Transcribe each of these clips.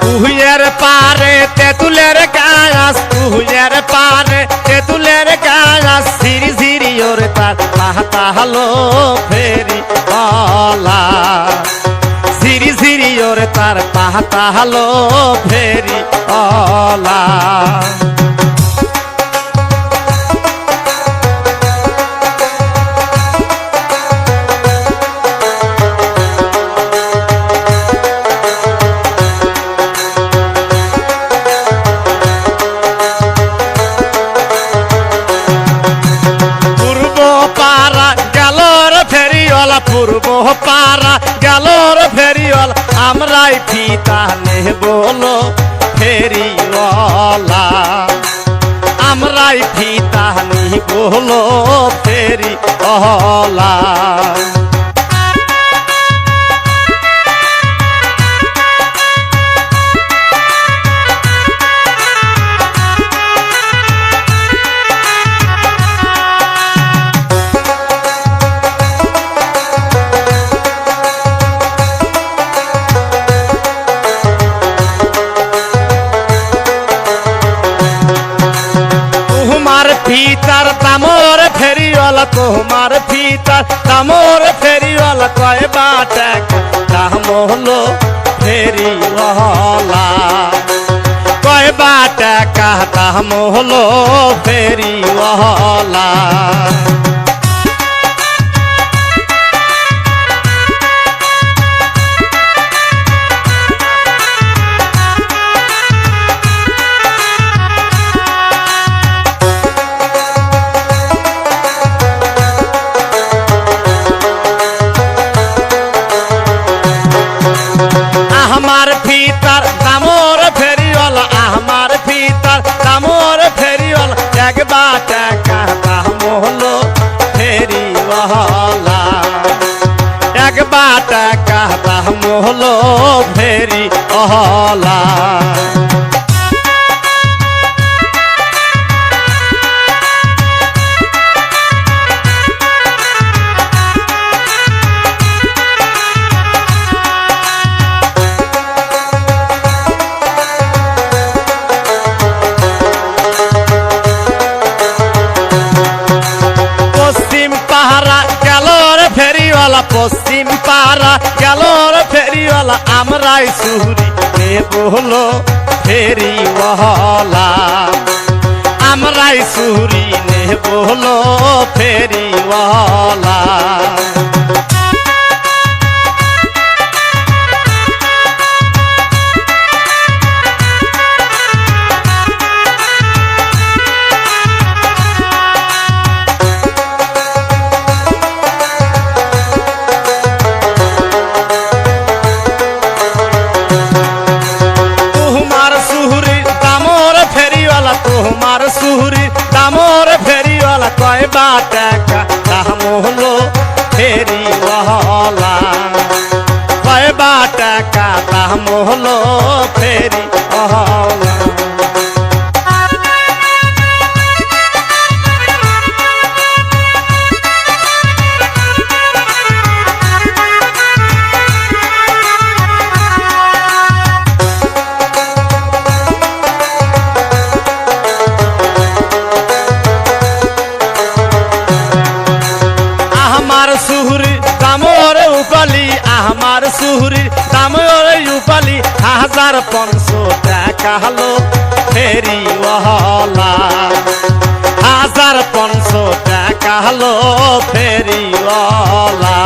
তুহিয়ার পারে তেঁতুলের গাছ, তুহিয়ার পারে তেঁতুলের গাছ, ঝিরি ঝিরি ওরে তার পাতা হলো ফেরি ওলা, ঝিরি ঝিরি ওরে তার পাতা হলো ফেরি ওলা। পূর্ব পারা গেলর ফেরিওয়ালা, আমরাই ফিতা নেবলো ফেরিওয়ালা, আমরাই ফিতা নিবলো ফেরিওয়ালা। ফিতার দামর ফেরিওয়ালা, তোমার ফিতার দামর ফেরিওয়ালা, কয় বাটা দাম হলো ফেরিওয়ালা, কয় বাটা দাম হলো ফেরিওয়ালা। আমার ফিতার দামর ফেরিওয়ালা, আমার ফিতার দামর ফেরিওয়ালা, একবার টাকা দাম হলো ফেরিওয়ালা, একবার টাকা দাম হলো ফেরিওয়ালা। পশ্চিম পাড়া গেলর ফেরিওয়ালা, আমরাই সুরি নেবলো ফেরিওয়ালা, আমরাই সুরি নেবলো ফেরিওয়ালা। তোমার সুহরি দামর ফেরিওয়ালা, কয় বাটা দাম হলো ফেরিওয়ালা, কয় বাটা দাম হলো ফেরিওয়ালা। আমার সুহরি দামর উপালি, 1500 টাকা হলো ফেরিওয়ালা, 1500 টাকা হলো ফেরিওয়ালা।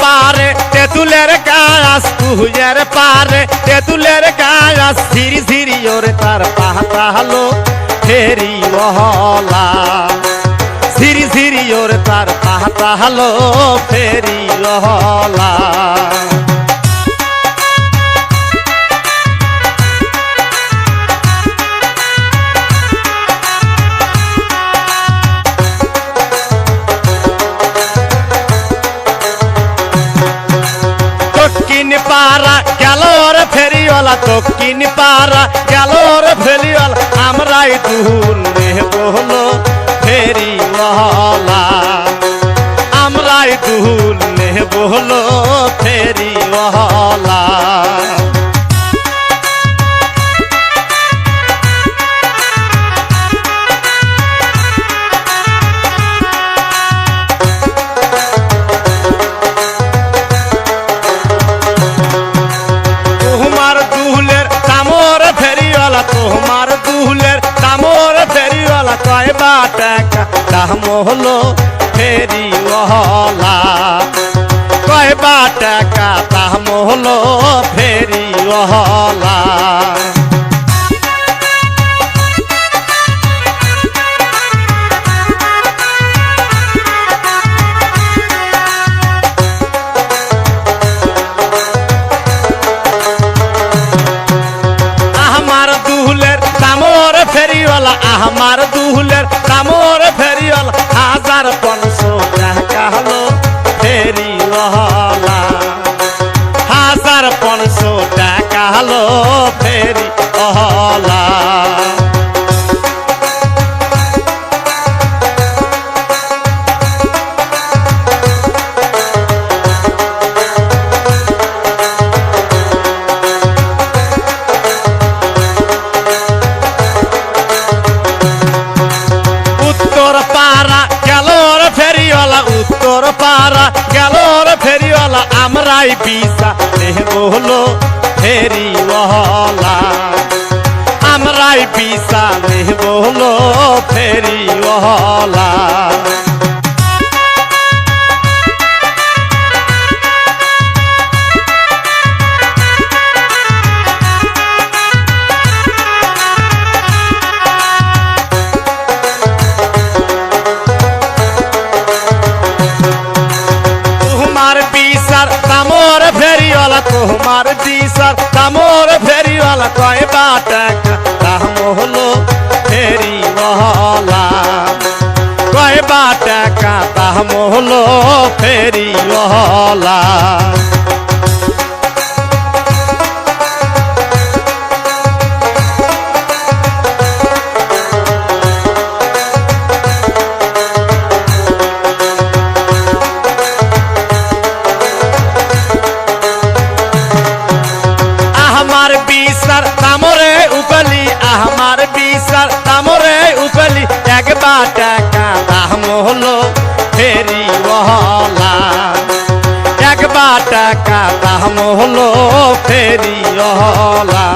পারে তেঁতুলের গাছ, তুহিয়ার পারে তেঁতুলের গাছ, ঝিরি ঝিরি ওরে তার পাতা হলো ফেরিওয়ালা, ঝিরি ঝিরি ওরে তার পাতা হলো ফেরিওয়ালা। পাড়া গেল রে ফেরিওয়ালা দক্ষিণ পাড়া গেল রে ফেরিওয়ালা আমরাই দুল নেব হলো ফেরিওয়ালা আমরাই দুল নেব হলো ফেরিওয়ালা তোমার দুলের দামর ফেরিওয়ালা তোমার দুলের দামর ফেরিওয়ালা কয়বা টাকা দাম হলো ফেরিওয়ালা কয়বা টাকা দাম হলো ফেরিওয়ালা আমার দুলের দামর ফেরিওয়ালা আমার দুলের দামর ফেরিওয়ালা 1500 টাকা হলো ফেরিওয়ালা 1500 টাকা হলো ফেরিওয়ালা উত্তর পাড়া গেল রে ফেরিওয়ালা উত্তর পাড়া গেল রে ফেরিওয়ালা আমরাই বিসা নেব হলো ফেরিওয়ালা আমরাই বিসা নেব হলো ফেরিওয়ালা তোমার বিসার দামর ফেরিওয়ালা তোমার বিসার দামর ফেরিওয়ালা কয়বা টাকা দাম হলো ফেরিওয়ালা কয়বা টাকা দাম হলো ফেরিওয়ালা আমার বিসার দামরে উপলি আমার বিসার দামরে উপলি একবা টাকা দাম হলো ফেরিওয়ালা একবা টাকা দাম হলো ফেরিওয়ালা